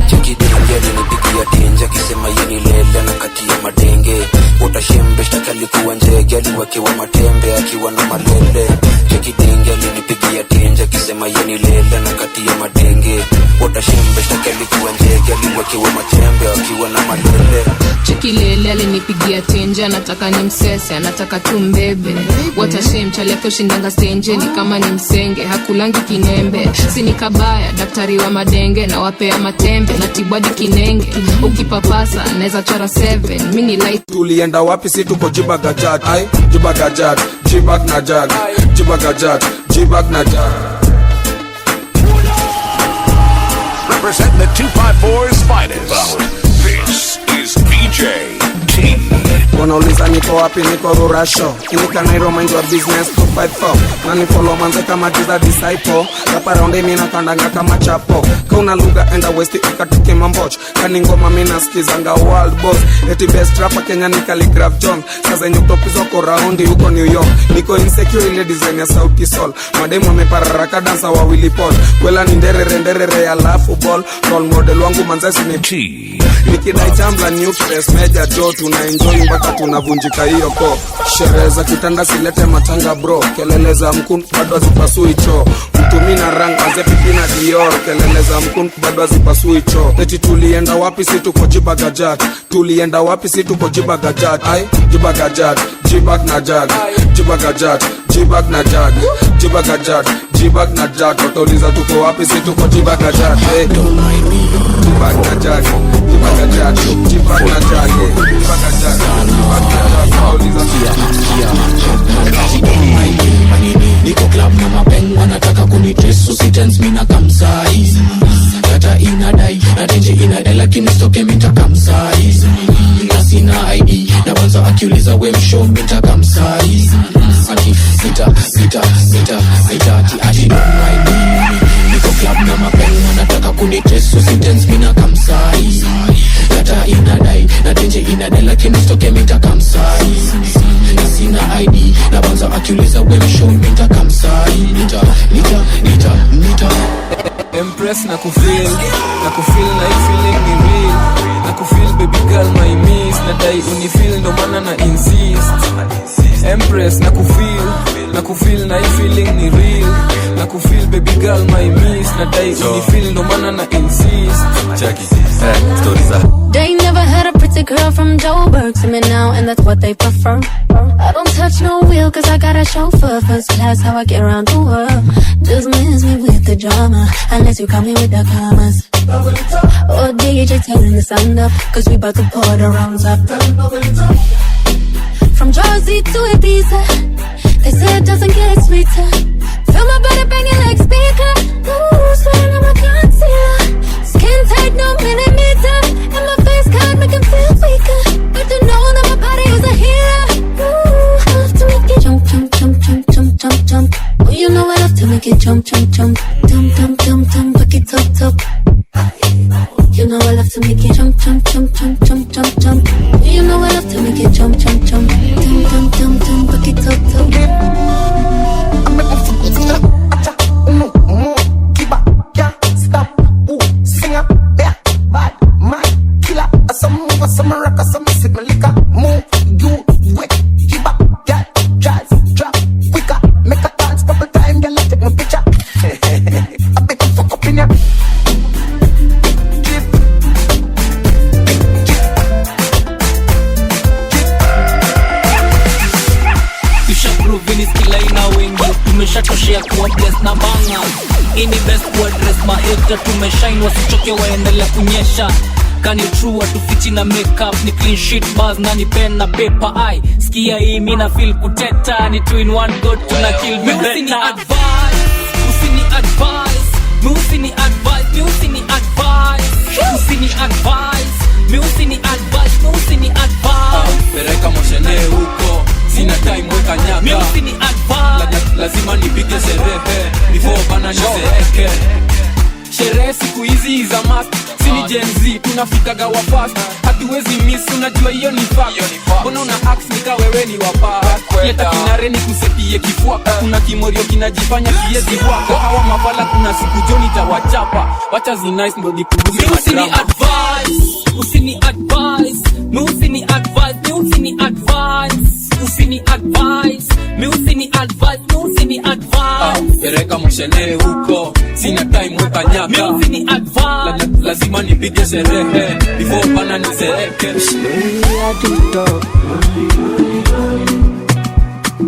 chekidenge alinipigia tenja kisema yeni lele na kati ya madenge utashembe shtaki alikuwa njege aliwakiwa matembe akiwa na malele chekidenge alinipigia tenja kisema yeni lele na kati ya madenge utashembe shtaki alikuwa njege aliwakiwa matembe akiwa na malele chekilele alinipigia tenja nataka ni msese anataka tu mbebe watashem chali kushindanga stenje ni kama ni msenge hakulangi kinembe sini kabaya daktari wa madenge na wapea matembe na tibwadi kinenge ukipapasa naweza chora 7 mini light tulienda wapi si tuko jibagajat ai jibagajat jibag na jag jibagajat jibag na jag represent the 254's finest. This is DJ T. Wanauliza niko wapi niko rurasho Kinika nairo mind your business 254 Nani follow manze kama jiza disciple Rapa rounde mina kandanga kama chapo Kauna lugha enda westi ukatuke mamboch Kani ngoma mina skizanga world boss Eti best rapper Kenya ni Calligraph John Sasa nyuktopizwa ko roundi huko New York Niko insecure ile design ya Sauti Sol Mademu wamepararaka dansa wa Willy Paul Kwela ni nderere ya lafu ball Role model wangu manzesi ni T. Nikidai chambla new press Meja Joe tunaenjoy mpaka tunavunjika hiyo ko sherehe za kitanda silete matanga bro kelele za mkun bado hazipasui choo mtumi na rang aze pipi na Dior kelele za mkun bado hazipasui choo eti tulienda wapi si tuko jibagajat tulienda wapi si tuko jibagajat ai jibagajat jibag na jag jibagajat jibag na jag jibagajat jibag na jag utauliza tuko wapi si tuko jibagajat hey jibag na jag jibagajat jibag na jag niko club na mapeng wanataka kunitresu sitens mina kamsaiz data inadai na tenje inadai lakini stoke mita kamsaiz na sina ID na wanza akiuliza we mshow mita kamsaiz ati sita ati ID niko club na mapeng wanataka kunitresu sitens mina kamsaiz data inadai na tenje inadai lakini stoke mita kamsaiz na sina ID na wanza akiuliza we mshow mita kamsaiz nita Empress na kufeel na hii feeling ni real na kufeel baby girl my miss na dai unifeel ndo maana na insist Empress na kufeel na hii feeling ni real na kufeel baby girl my miss na dai unifeel ndo maana na insist Jackie stories are They never had a Pretty girl from Joburg to me now, and that's what they prefer. I don't touch no wheel cause I got a chauffeur. First class, how I get around the world. Just miss me with the drama, unless you come in with the commas. Oh DJ, turn the sound up, cause we bout to pour the rounds up. From Jersey to Ibiza, they say it doesn't get sweeter. Feel my body banging like speaker. Ooh, sweating on my concealer. Skin tight, no millimeter. And my face card make him feel weaker. But to know that my body is a hero. Ooh, I love to make it jump, jump, jump, jump, jump, jump, jump. Oh, you know I love to make it jump, jump, jump. Jump, jump, jump, jump, back it up, top. You know I love to make it jump, jump, jump, jump, jump, jump, jump. You know I love to make it jump, jump, jump. Jump, jump, jump, jump, back it up, top. Tumeshine wasichoke waendelea kunyesha. Kani true watufichi na makeup. Ni clean sheet bars na ni pen na paper. Ai, skia hii mina feel kuteta. Ni 2 in 1 go tuna kill me better. Usini advice, usini advice. Usini advice, usini advice. Usini advice, usini advice, usini advice. Pereka moshene huko, sina time weka nyaka. Usini advice, lazima nipige sherehe before bana nizeeke. Sherehe siku hizi is a must. Sini Gen Z, tunafikaga wa fast. Hatuwezi miss, unajua hiyo ni fact. Mbona una axe nika wewe ni wapa. Leta kinare ni kusepie kifuaka. Kuna kimorio kinajifanya kiezi waka. Hawa mafala kuna siku joni tawachapa. Wacha zi nice ndo dipunguze madrama. Usini advice, usini advice. Usini advice, usini advice. Usini advice, usini advice, usini advice. Pereka moshene huko, sina time weka nyaka. Usini advice, lazima nipige sherehe before bana nizeeke.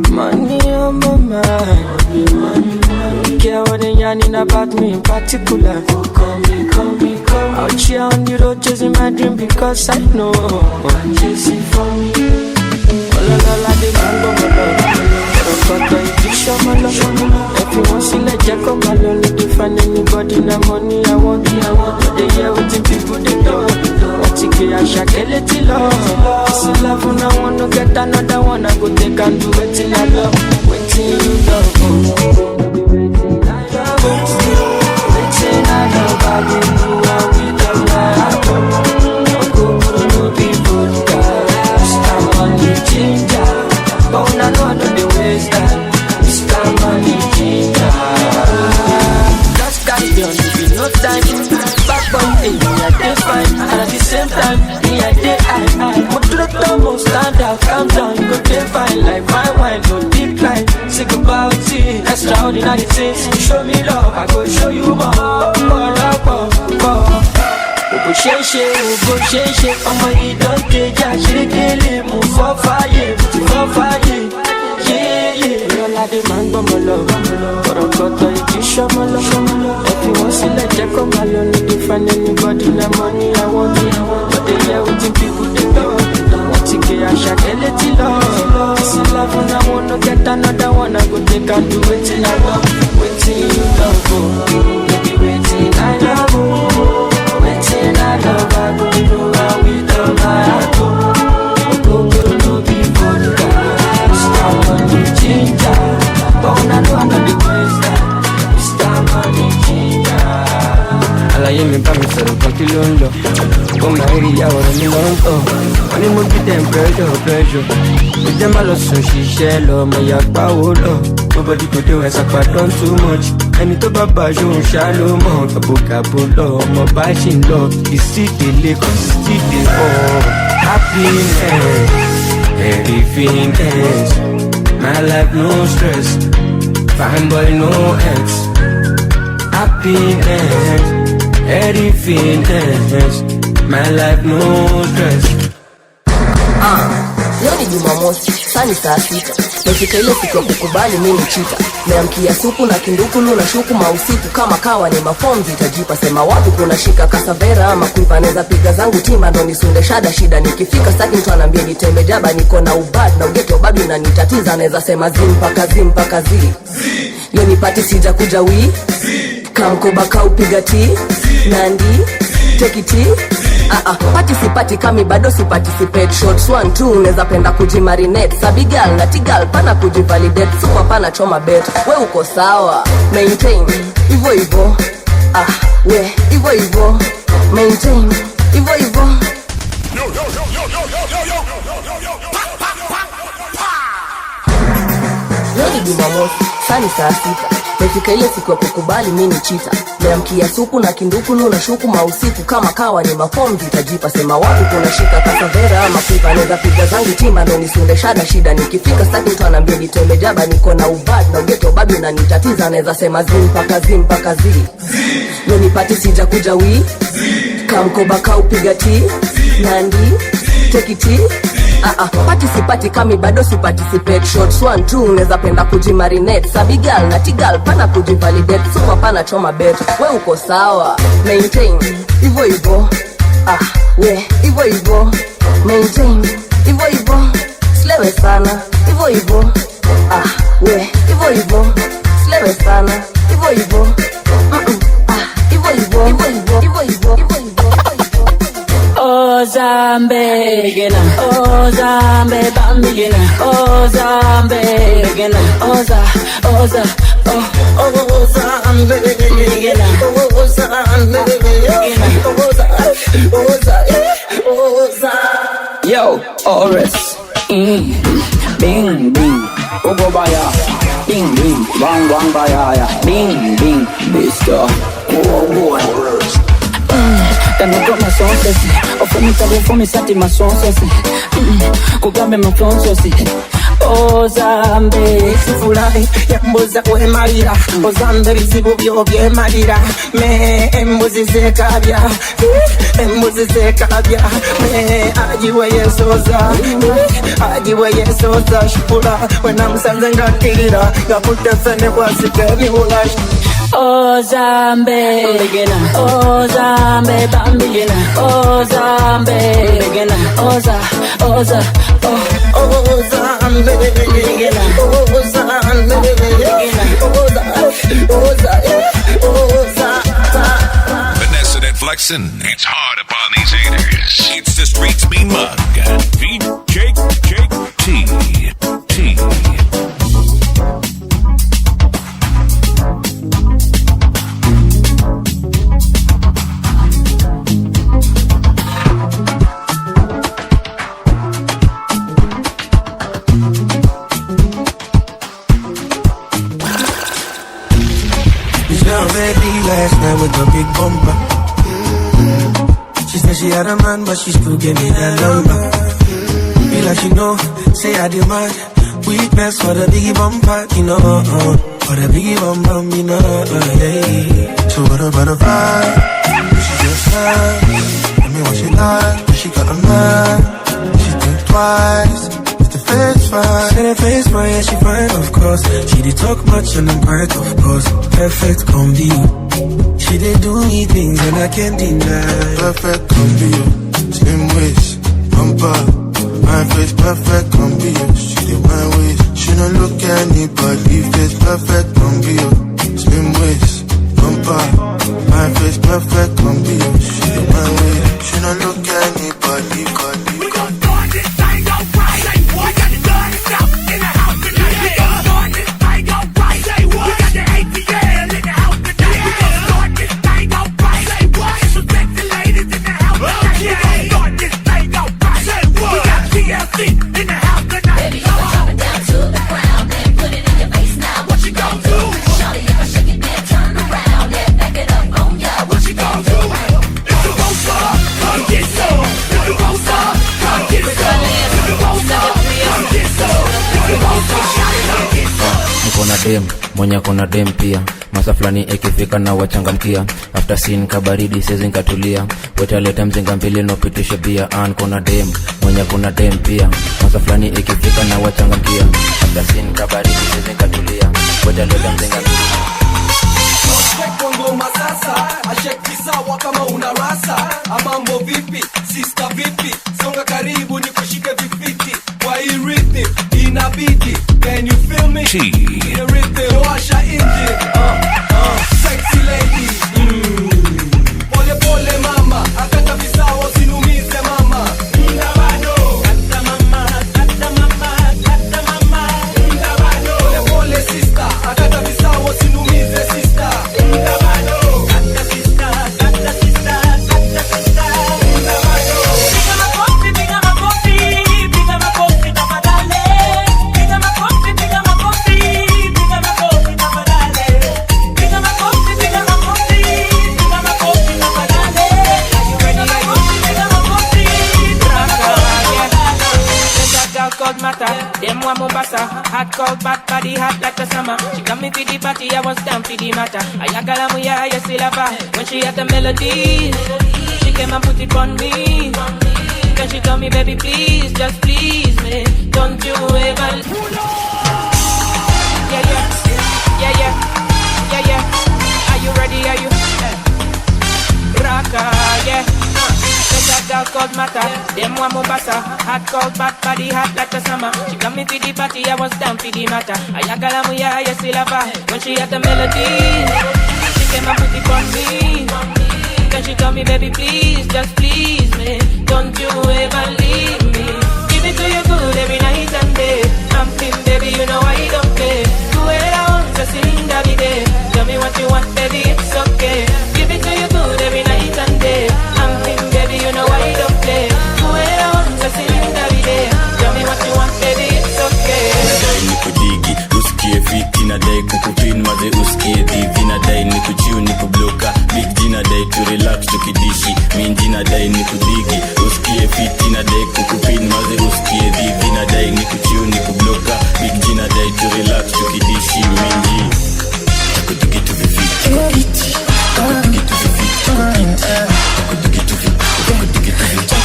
Money on my mind. Care what they yarning about me in particular. Call me. Out here on the road chasing my dream because I know chasing for me. La la la, they don't go if you want to let Jack come alone, to find anybody, na money I want. But they hear what the people they do. What you get, I shall get it till love. This is love and I want to get another one. I go take and do it till I love. Waiting you love. Waiting I love. I go do what we don't like. I go to be vodka. I'm on the ginger. But I know I don't be waste time. Just carry on, if you no time. Back on me I dey fine. And at the same time, me I dey high. But to the top, stand up, calm down. You go dey fine like my wine, no decline. Sick about it, extraordinary things. Show me love, I go show you more. Go sheshe, ọmọ ìdọ́kẹ́ jà ṣerékélé mú fọ́fáyé. Lọ́ládé máa ń gbọ́mọ lọ, ọ̀rọ̀kọ̀tọ̀ ìdí ṣọ́mọ lọ. Ẹ̀fí wọn sílẹ̀ jẹ́ kọ́ máa lọ ní to find anybody na money I want. But they hear wetin people dey talk. Wọ́n ti gé àṣà kẹ́lẹ́ tí lọ. This is love and I wanna get another one. I go take and do wetin I love. Wetin you love o, baby wetin I love o. Wetin I love I go do and with all my heart o. Go no be vodka, Mr. Money Ginger. But I know I the waste Mr. Money Ginger. Àlàyé mi bá mi sọ̀rọ̀ kan kí ló ń lọ. Ó máa rí ìyàwó rẹ̀ mi lọ ń tọ̀. Wọ́n ní mo bí dem pressure. Ó jẹ́ má lọ sùn ṣiṣẹ́ lọ, mo yà pàwó lọ. Nobody go do as I done too much. Ẹni tó bá bá ṣòun ṣá ló mọ̀. Kàbókàbó lọ, ọmọ bá ṣì ń lọ. Ìsídèlé kan sì dé ọ̀. Happiness, everything ends. My life no stress, fine boy no ex. Happiness, everything ends. My life no stress. Jumamosi, sani saa 6. Nafika ile siku ya kukubali mimi chita. Meamkia supu na kindukulu na shuku mausiku kama kawa ni mafomzi itajipa sema wapi kuna shika kasavera ama kuipaneza piga zangu tima ndo nisunde shida nikifika saki mtu anambia nitembe jaba niko na ubad na ugeto babi na nitatiza naweza sema mpaka zi. Leo nipati sija kuja wi kamkoba kaupiga ti nandi take it pati sipati kami bado siparticipate shots 1 2 unaweza penda kujimarinate sabigal na tigal pana kujivalidate super pana choma bet we uko sawa maintain hivyo we hivyo maintain hivyo leo ni Jumamosi sani saa 6. Nafika ile siku ya kukubali mimi chita. Meamkia supu na kindukulu na shuku mausiku kama kawa ni mafomzi itajipa sema wapi kuna shika kasavera ama kuipaneza piga zangu tima ndo nisunde shida nikifika saki mtu anambia nitembe jaba niko na ubad na ugeto babi na nitatiza naweza sema mpaka zi. Leo nipati sija kuja wi kamkoba kaupiga ti nandi take it pati sipati kami bado siparticipate shots 1 2 unaweza penda kujimarinate sabigal na tigal pana kujivalidate super pana choma bet we uko sawa maintain hivyo we hivyo maintain hivyo slewe sana hivyo we hivyo slewe sana hivyo Zambe gena, Zambe bambi gena, Zambe gena, Zambe gena, Yo, Oris, bing bing, Ogo baya, bing bing, bang baya, bing bing, Mister, oh boy. T'as nos comme ma sauce aussi. Au fond, t'as beau fond, mais ça t'es ma sauce aussi. Kugambe ma sauce aussi. Oh Zambe, Fulani, ya mboza kwe marira. O Zambe bizibu byoge marira. Me embuzi zekabya. Embuzi zekabya. Me ajiwe yesoza. Ajiwe yesoza. Shpula, wena msanze ngatirira. Gapute fene kwa sikeni ulash. Oh Zambe begena, oh Zambe bambigena, oh Zambe begena, oh Zambe begena, oh Zambe begena, Vanessa and flexing, it's hard upon these haters. It's the Streets Me Mug, VJT. Last night with the big bumper. She said she had a man, but she still gave me that number. Feel like she know, say I demand weakness for the biggie bumper, you know, for the biggie bumper, you know, yeah. So what about the vibe? She just fine. I mean, what she like, but she got a man. She think twice. The face fine, say the face fine, yeah, she fine, of course. She did talk much and I'm quiet, of course. Perfect combi. She did do me things and I can't deny. Perfect combi, slim waist, bumper, my face perfect combi. She did my waist, she don't look anybody face. Perfect combi, slim waist, bumper, my face perfect combi. She did my waist, she don't look anybody. Get so dem mwenye kona dem pia masa flani ikifika na wachangamkia after scene kabaridi sezi nkatulia wetaleta mzinga mbili nopitishe bia kona dem mwenye kuna dem pia masa flani ikifika na wachangamkia after scene kabaridi sezi nkatulia wetaleta mzinga mbili ngoma sasa asheki sawa kama una rasa amambo vipi sister vipi songa karibu nikushike vifiti kwa hii rhythm inabidi can you feel me in a rhythm washa engine sexy lady pole pole mama akata visawa sinumize mama ndabado kata mama ndabado pole pole sister akata visawa sinumize sister ndabado kata sister piga makofi tafadhali piga makofi tafadhali piga makofi tafadhali are you ready piga makofi cold matter, them one Mombasa, hot cold back body hot like the summer. She got me for the party, I was down for the matter. I agalamuya, you still have her. When she had the melody, she came and put it on me. Then she told me, baby, please, just please me. Don't you ever. Yeah. Are you ready? Are you? Raka, yeah. Girl called Mata, them one Mombasa, hot cold back body hot like the summer. She got me for the party, I was down for the matter. I agalamuya, you still have her. When she had the melody, she came and put it on me. Then she told me, baby, please, just please me. Don't you ever leave me. Give it to you good every night and day. I'm thin, baby, you know I don't play. Do it I want, just sing every day. Tell me what you want, baby, it's okay. Give it to you good every night and day. I'm thin, baby, you know I don't play. Do it I want, just sing every day. Tell me what you want, baby, it's okay. Nadai niko digi, usikie fiti. Nadai kukupin maze usikie divi. Nadai niko chiu, niko bloka Big G nadai tu relax tukidishi. Minji nadai niko digi, usikie fiti. Nadai kukupin maze usikie divi. Nadai niko chiu, niko bloka Big G nadai tu relax tukidishi. Minji Takudigi tu viviti Takudigi tu viviti Takudigi tu viviti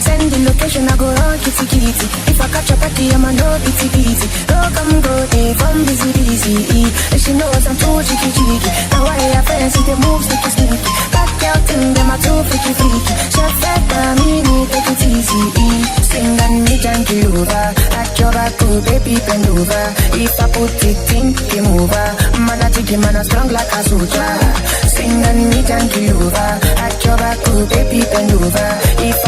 Send the location, I go on kitty kitty. If I catch a party, I'm a no bitty bitty. No come go there from busy busy. And she knows I'm too cheeky cheeky. Now I have friends with the moves sneaky sneaky. Back out in them, I'm too freaky freaky. Chef that me take it easy. Sing and me junkie over. At your back, oh baby bend over. If I put it in, game over. Man I take man I strong like a soldier. Sing and me junkie over. At your back, oh baby bend over. If